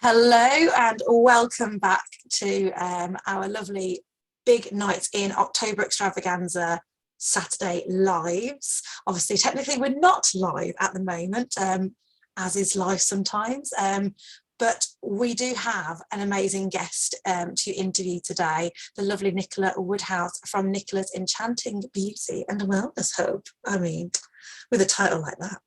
Hello and welcome back to our lovely big night in October extravaganza Saturday lives. Obviously, technically, we're not live at the moment, as is life sometimes. But we do have an amazing guest to interview today, the lovely Nicola Woodhouse from Nicola's Enchanting Beauty and Wellness Hub. I mean, with a title like that.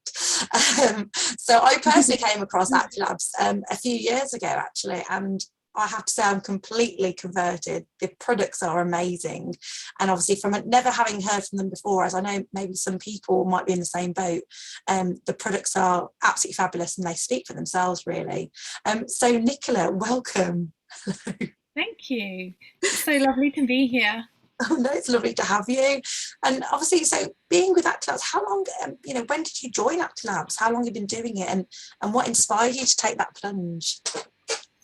So I personally came across Acti Labs a few years ago, actually, and I have to say I'm completely converted. The products are amazing. And obviously from never having heard from them before, as I know maybe some people might be in the same boat, the products are absolutely fabulous and they speak for themselves, really. So Nicola, welcome. Thank you. It's so lovely to be here. Oh no, it's lovely to have you. And obviously, so being with Acti Labs, how long, when did you join Acti Labs? How long have you been doing it, and what inspired you to take that plunge?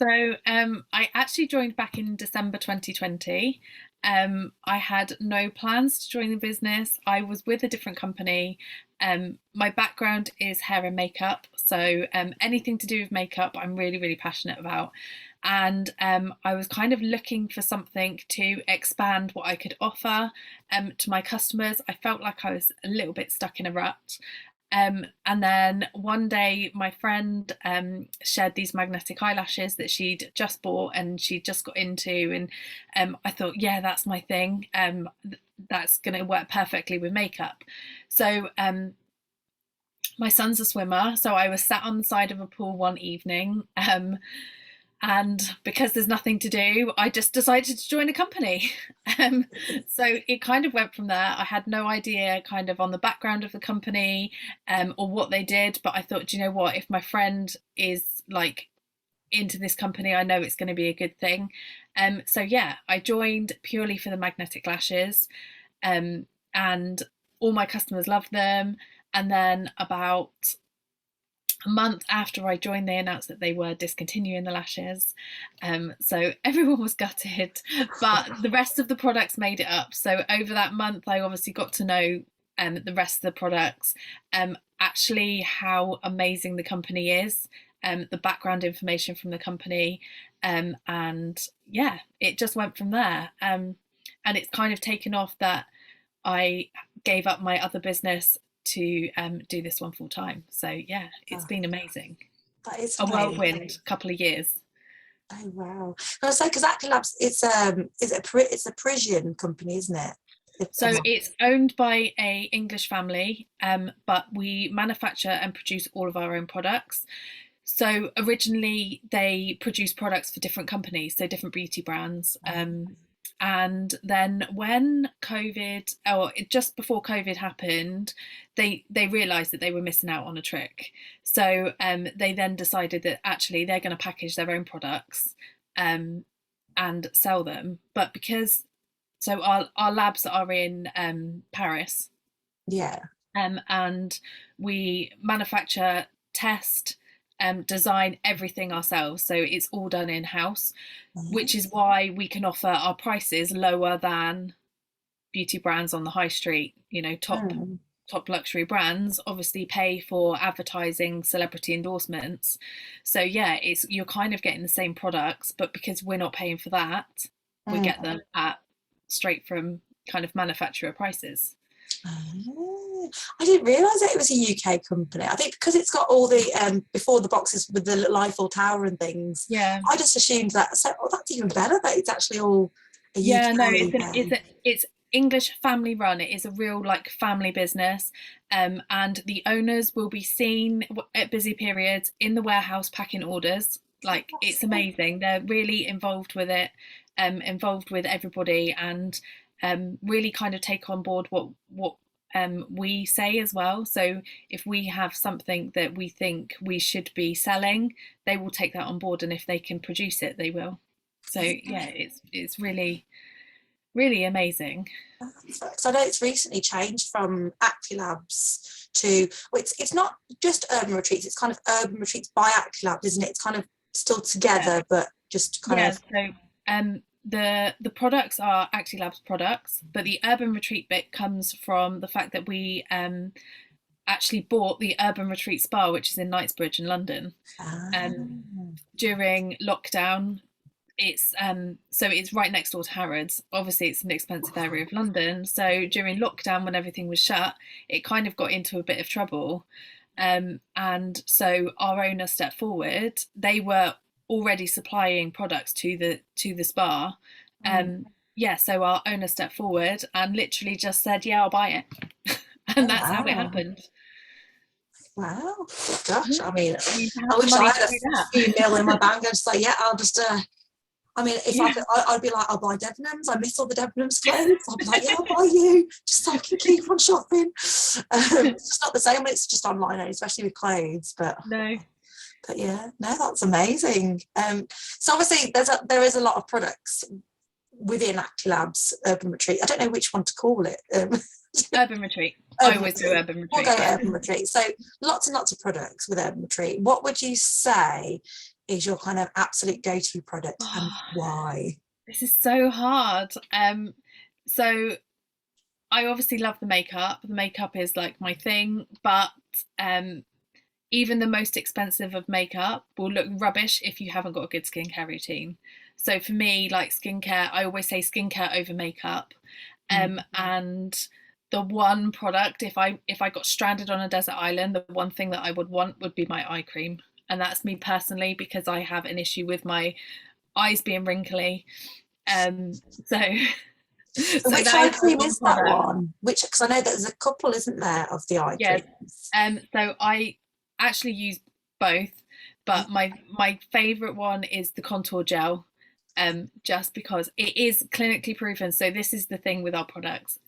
I actually joined back in December 2020. I had no plans to join the business. I was with a different company. My background is hair and makeup, so anything to do with makeup, I'm really, really passionate about. And I was kind of looking for something to expand what I could offer to my customers. I felt like I was a little bit stuck in a rut. And then one day my friend shared these magnetic eyelashes that she'd just bought and she'd just got into, and I thought, yeah, that's my thing. That's going to work perfectly with makeup. So my son's a swimmer, so I was sat on the side of a pool one evening, and because there's nothing to do, I just decided to join a company. So it kind of went from there. I had no idea kind of on the background of the company or what they did, but I thought, do you know what, if my friend is like into this company, I know it's going to be a good thing. So yeah, I joined purely for the magnetic lashes, and all my customers loved them. And then about a month after I joined, they announced that they were discontinuing the lashes. So everyone was gutted, but the rest of the products made it up. So over that month, I obviously got to know the rest of the products, actually how amazing the company is, the background information from the company, and yeah, it just went from there. And it's kind of taken off that I gave up my other business to do this one full time. So yeah, it's Oh, been amazing. that is A amazing. whirlwind couple of years. Oh wow! I was like, because Acti Labs, it's a Parisian company, isn't it? So it's owned by a English family, but we manufacture and produce all of our own products. So originally they produced products for different companies, so different beauty brands. And then when COVID, or just before COVID happened, they realised that they were missing out on a trick. So they then decided that actually they're going to package their own products and sell them. But because our labs are in Paris, Yeah. and we manufacture, test, design everything ourselves. So it's all done in house, which is why we can offer our prices lower than beauty brands on the high street. You know, Mm. top luxury brands obviously pay for advertising, celebrity endorsements. So yeah, it's you're kind of getting the same products, but because we're not paying for that, we get Mm. them at straight from kind of manufacturer prices. Oh, I didn't realise that it was a UK company. I think because it's got all the before the boxes with the little Eiffel Tower and things, Yeah. I just assumed that. So, oh, that's even better that it's actually all a Yeah, no, UK. it's English family run. It is a real like family business, and the owners will be seen at busy periods in the warehouse packing orders. Like That's it's so. amazing. They're really involved with it, involved with everybody, and really kind of take on board what we say as well. So if we have something that we think we should be selling, they will take that on board, and if they can produce it, they will. So yeah, it's really really amazing. Because I know it's recently changed from Acti Labs to, well, it's not just urban retreats, it's kind of urban retreats by Acti Labs, isn't it? It's kind of still Yeah, together, but just kind yeah. of. So the products are Acti Labs products, but the urban retreat bit comes from the fact that we actually bought the Urban Retreat Spa, which is in Knightsbridge in London, Ah, um, during lockdown. So it's right next door to Harrods. Obviously, it's an expensive area of London. So during lockdown, when everything was shut, it kind of got into a bit of trouble. And so our owner stepped forward. They were already supplying products to the spa. Yeah, so our owner stepped forward and literally just said, "Yeah, I'll buy it," oh and that's how it wow. happened. Wow, gosh, Yeah, I mean, I mean, to I have the wish I money to had a do that. few mil in my bank. I'd just like, yeah, I'll just, I mean, if I Yeah. could, I'd be like, I'll buy Debenhams. I miss all the Debenhams clothes. I'll be like, yeah, I'll buy you, just so I can keep on shopping. It's just not the same when it's just online, especially with clothes. No. But yeah, no, that's amazing. So obviously, there is a lot of products within Acti Labs Urban Retreat. I don't know which one to call it. Urban Retreat. I Urban always do Retreat. Urban We'll Retreat. go Yeah. Urban Retreat. So lots and lots of products with Urban Retreat. What would you say is your kind of absolute go-to product and Oh, why? this is so hard. So I obviously love the makeup. The makeup is like my thing, but um, even the most expensive of makeup will look rubbish if you haven't got a good skincare routine. So for me, like skincare, I always say skincare over makeup. And the one product, if I got stranded on a desert island, the one thing that I would want would be my eye cream. And that's me personally because I have an issue with my eyes being wrinkly. So So so which that eye is the cream one is that product. one? Which, because I know that there's a couple, isn't there, of the eye Yes. creams? So I actually use both, Oh, but my favorite one is the contour gel. Just because it is clinically proven. So this is the thing with our products.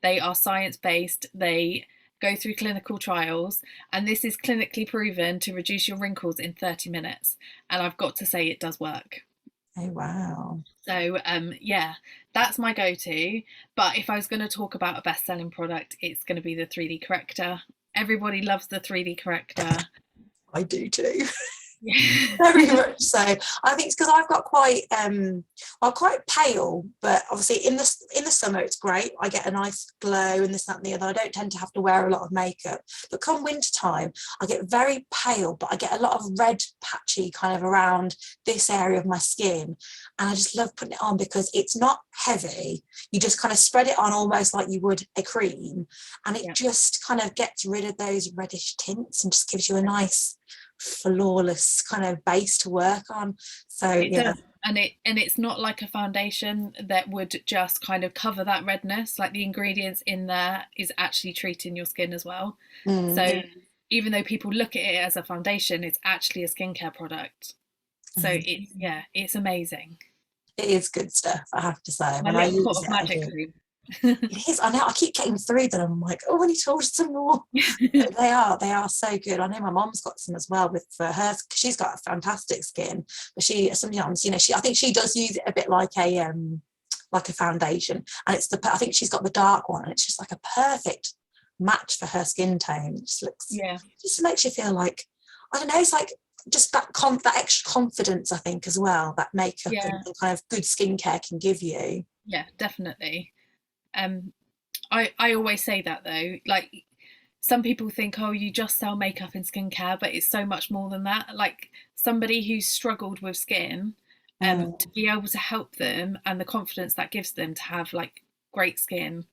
They are science based. They go through clinical trials, and this is clinically proven to reduce your wrinkles in 30 minutes. And I've got to say, it does work. oh wow. So yeah, that's my go-to. But if I was going to talk about a best-selling product, it's going to be the 3D corrector. Everybody loves the 3D corrector. I do too. Very Yeah. much so. I think it's because I've got quite well, quite pale, but obviously in the summer it's great. I get a nice glow and this, that, and the other. I don't tend to have to wear a lot of makeup. But come winter time, I get very pale, but I get a lot of red patchy kind of around this area of my skin. And I just love putting it on because it's not heavy. You just kind of spread it on almost like you would a cream. And it Yeah. just kind of gets rid of those reddish tints and just gives you a nice flawless kind of base to work on. So It yeah. does. And it's not like a foundation that would just kind of cover that redness. Like the ingredients in there is actually treating your skin as well. So even though people look at it as a foundation, it's actually a skincare product. So it's amazing. It is good stuff, I have to say. My When I little pot use of it, I magic do. cream. It is. I know. I keep getting through that. I'm like, oh, I need to order some more. But they are so good. I know my mom's got some as well with for her. She's got a fantastic skin, but she sometimes, I think she does use it a bit like a foundation, and I think she's got the dark one, and it's just like a perfect match for her skin tone. It Yeah. just makes you feel like, I don't know. It's like just that extra confidence, I think, as well, that makeup Yeah. and kind of good skincare can give you. Yeah, definitely. Um, I always say that though. Like some people think, oh, you just sell makeup and skincare, but it's so much more than that. Like somebody who's struggled with skin, to be able to help them and the confidence that gives them to have like great skin,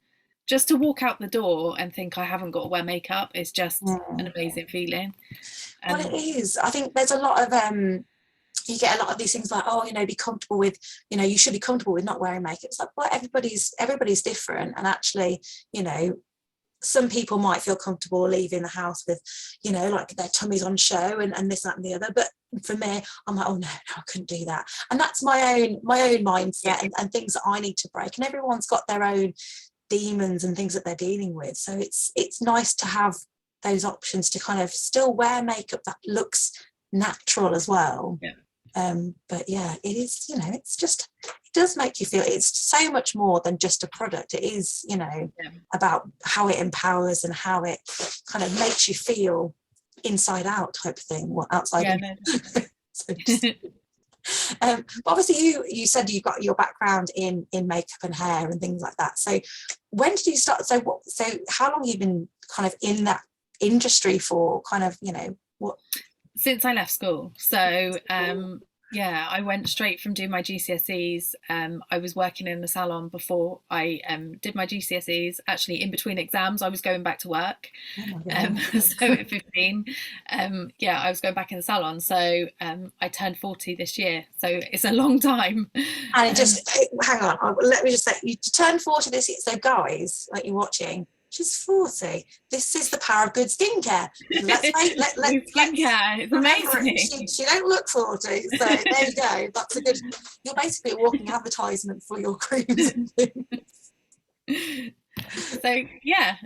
just to walk out the door and think I haven't got to wear makeup is just an amazing feeling. Well, it And is. I think there's a lot of you get a lot of these things like, oh, be comfortable with, you should be comfortable with not wearing makeup. It's like, well, everybody's different, and actually, some people might feel comfortable leaving the house with, like their tummies on show and this, that, and the other. But for me, I'm like, oh no, I couldn't do that. And that's my own mindset and things that I need to break. And everyone's got their own demons and things that they're dealing with. So it's nice to have those options to kind of still wear makeup that looks natural as well. yeah, But yeah, it is, it does make you feel it's so much more than just a product. It is, about how it empowers and how it kind of makes you feel inside out type of thing, or outside. yeah, no. So but obviously you said you've got your background in makeup and hair and things like that. So when did you start? So how long have you been kind of in that industry for kind of, what? Since I left school. So yeah, I went straight from doing my GCSEs. I was working in the salon before I did my GCSEs. Actually, in between exams, I was going back to work. Oh my God. So at 15, yeah, I was going back in the salon. So I turned 40 this year. So it's a long time. And it just, hang on, let me just say, you turned 40 this year. So guys, like you're watching, she's 40. This is the power of good skincare. Let's skincare. It's amazing. She don't look 40. So there you go. That's a good, you're basically a walking advertisement for your creams and things. So yeah,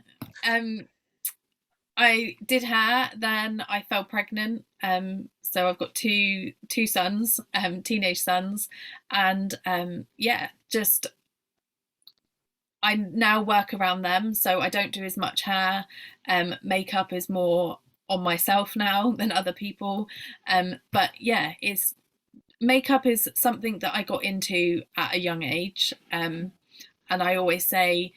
I did hair, then I fell pregnant. So I've got two sons, teenage sons, and yeah, just I now work around them, so I don't do as much hair. Makeup is more on myself now than other people. But yeah, makeup is something that I got into at a young age. And I always say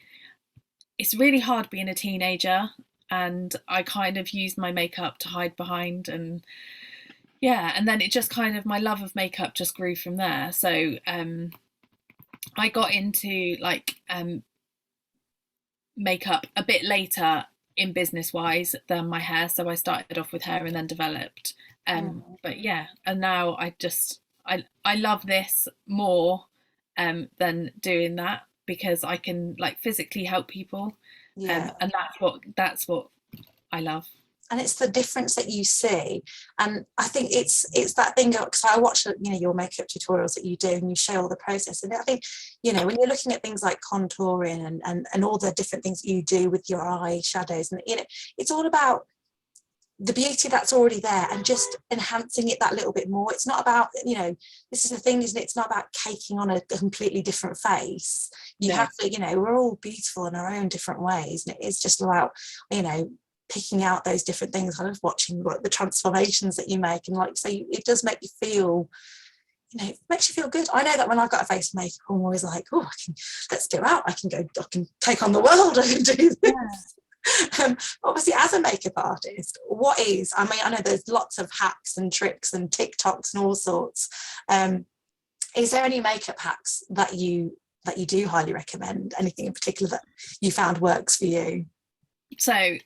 it's really hard being a teenager, and I kind of used my makeup to hide behind, and yeah, and then it just kind of, my love of makeup just grew from there. So I got into like makeup a bit later in business wise than my hair, so I started off with hair and then developed. But yeah, and now I love this more than doing that, because I can like physically help people. Yeah. And that's what I love. And it's the difference that you see. And I think it's that thing, because I watch your makeup tutorials that you do, and you show all the process. And I think when you're looking at things like contouring and all the different things that you do with your eye shadows, and it's all about the beauty that's already there and just enhancing it that little bit more. It's not about, this is the thing, isn't it? It's not about caking on a completely different face. You have to, we're all beautiful in our own different ways, and it is just about picking out those different things. I love watching the transformations that you make, and like, so it does make you feel, it makes you feel good. I know that when I've got a face of makeup, I'm always like, oh, let's go out, I can take on the world, I can do this. Yeah. Obviously, as a makeup artist, I know there's lots of hacks and tricks and TikToks and all sorts. Is there any makeup hacks that you do highly recommend? Anything in particular that you found works for you? So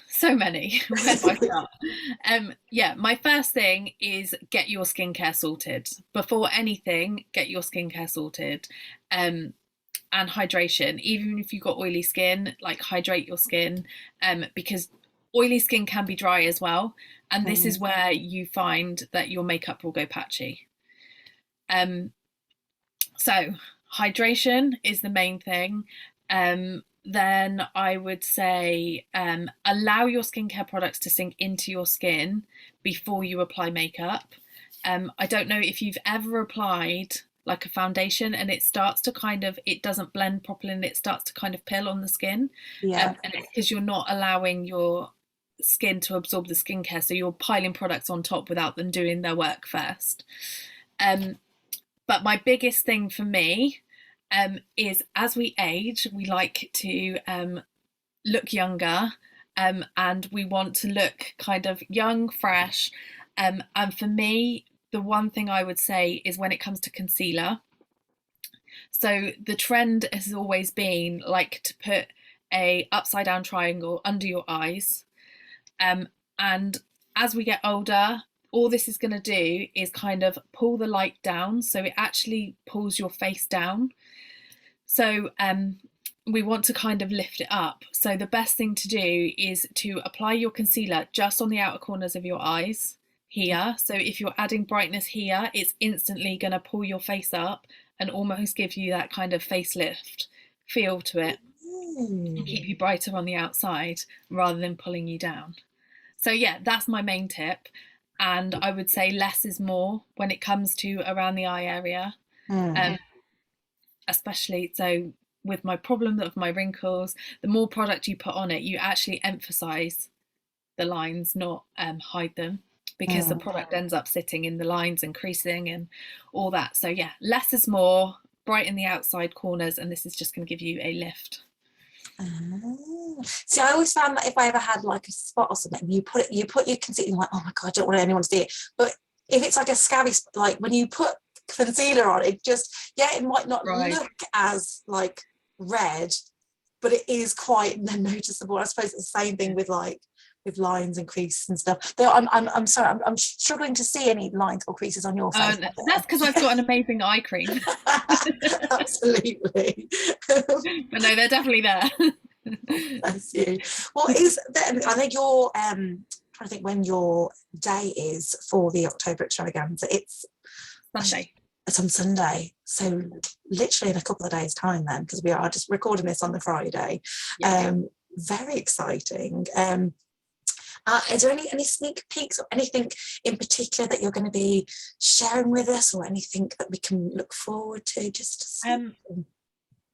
so many. Where do I start? Yeah, my first thing is get your skincare sorted. Before anything, get your skincare sorted. And hydration. Even if you've got oily skin, like, hydrate your skin, because oily skin can be dry as well, and this is where you find that your makeup will go patchy. So hydration is the main thing. Then I would say allow your skincare products to sink into your skin before you apply makeup. I don't know if you've ever applied like a foundation and it starts to it doesn't blend properly and it starts to kind of pill on the skin. And it's because you're not allowing your skin to absorb the skincare, so you're piling products on top without them doing their work first. But my biggest thing for me is, as we age, we like to look younger, and we want to look kind of young, fresh. And for me, the one thing I would say is when it comes to concealer. So the trend has always been like to put a upside down triangle under your eyes. And as we get older, all this is going to do is kind of pull the light down. So it actually pulls your face down. So we want to kind of lift it up. So the best thing to do is to apply your concealer just on the outer corners of your eyes here. So if you're adding brightness here, it's instantly going to pull your face up and almost give you that kind of facelift feel to it, and keep you brighter on the outside rather than pulling you down. So yeah, that's my main tip. And I would say less is more when it comes to around the eye area. Especially so with my problem of my wrinkles, the more product you put on it, you actually emphasize the lines, not hide them, because the product ends up sitting in the lines and creasing and all that. So yeah, less is more, brighten the outside corners, and this is just going to give you a lift. See, I always found that if I ever had like a spot or something, you put your concealer, like, oh my god, I don't want anyone to see it. But if it's like a scabby, like when you put concealer on, it just, yeah, it might not look as like red, but it is quite noticeable. I suppose it's the same thing with like with lines and creases and stuff. Though I'm sorry, I'm struggling to see any lines or creases on your face. That's because I've got an amazing eye cream. Absolutely. But no, they're definitely there. Bless you. What is that? I think you're trying to think when your day is for the October extravaganza. It's Sunday. It's on Sunday, so literally in a couple of days' time then, because we are just recording this on the Friday. Yeah. Very exciting. Is there any sneak peeks or anything in particular that you're going to be sharing with us, or anything that we can look forward to? Just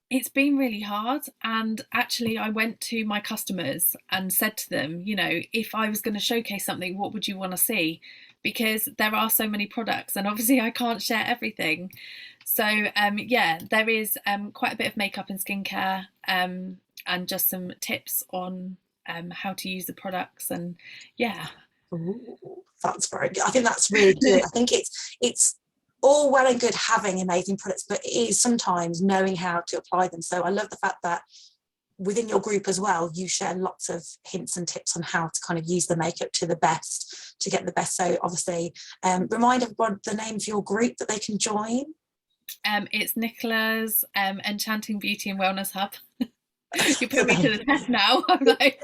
it's been really hard, and actually I went to my customers and said to them, you know, if I was going to showcase something, what would you want to see? Because there are so many products and obviously I can't share everything. So yeah, there is quite a bit of makeup and skincare, and just some tips on how to use the products, and yeah. Ooh, that's very good. I think that's really good. I think it's all well and good having amazing products, but it is sometimes knowing how to apply them. So I love the fact that within your group as well, you share lots of hints and tips on how to kind of use the makeup to the best, to get the best. So obviously, remind everyone the name of your group that they can join. It's Nicola's Enchanting Beauty and Wellness Hub. You put me to the test now. I'm like...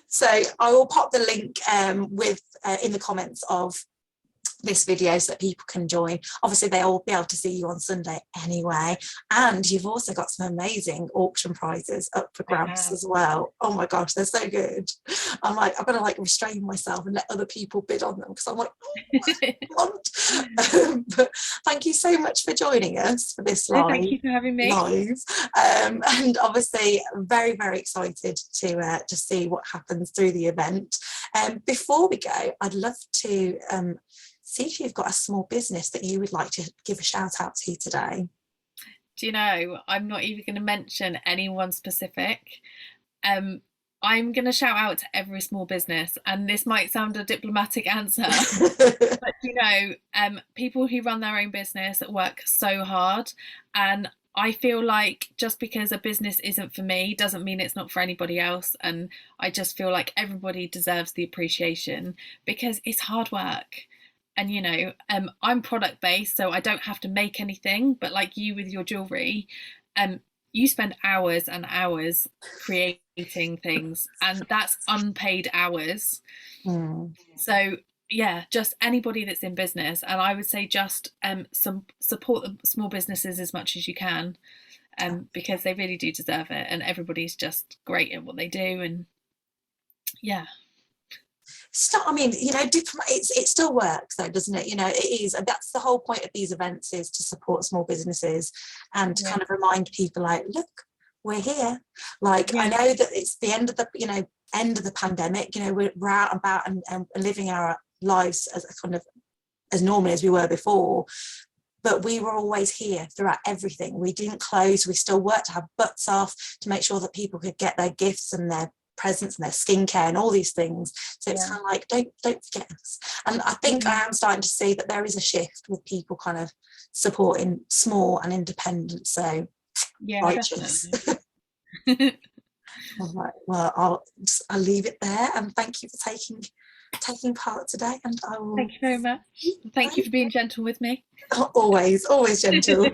So I will pop the link in the comments of this video so that people can join. Obviously they'll all be able to see you on Sunday anyway, and you've also got some amazing auction prizes up for grabs as well. Oh my gosh, they're so good. I'm like, I'm gonna like restrain myself and let other people bid on them, because I'm like, oh, I want. But thank you so much for joining us for this live. Thank you for having me live, and obviously very, very excited to see what happens through the event. Before we go, I'd love to see if you've got a small business that you would like to give a shout out to today. Do you know, I'm not even going to mention anyone specific. I'm going to shout out to every small business, and this might sound a diplomatic answer, but you know, people who run their own business work so hard, and I feel like just because a business isn't for me doesn't mean it's not for anybody else, and I just feel like everybody deserves the appreciation because it's hard work. And you know, I'm product based, so I don't have to make anything, but like you with your jewelry, you spend hours and hours creating things, and that's unpaid hours. So yeah, just anybody that's in business, and I would say just support the small businesses as much as you can, because they really do deserve it, and everybody's just great at what they do. And yeah, I mean, you know, it still works though, doesn't it? You know, it is, and that's the whole point of these events, is to support small businesses and to kind of remind people, like, look, we're here. Like, I know that it's the end of the pandemic. You know, we're out and about and living our lives as kind of as normally as we were before. But we were always here throughout everything. We didn't close. We still worked our butts off to make sure that people could get their gifts and their presents and their skincare and all these things. So it's kind of like, don't forget us. And I think I am starting to see that there is a shift with people kind of supporting small and independent. So righteous. All right, well, I'll leave it there, and thank you for taking part today. And I will thank you very much. Thank you for being gentle with me. Always gentle.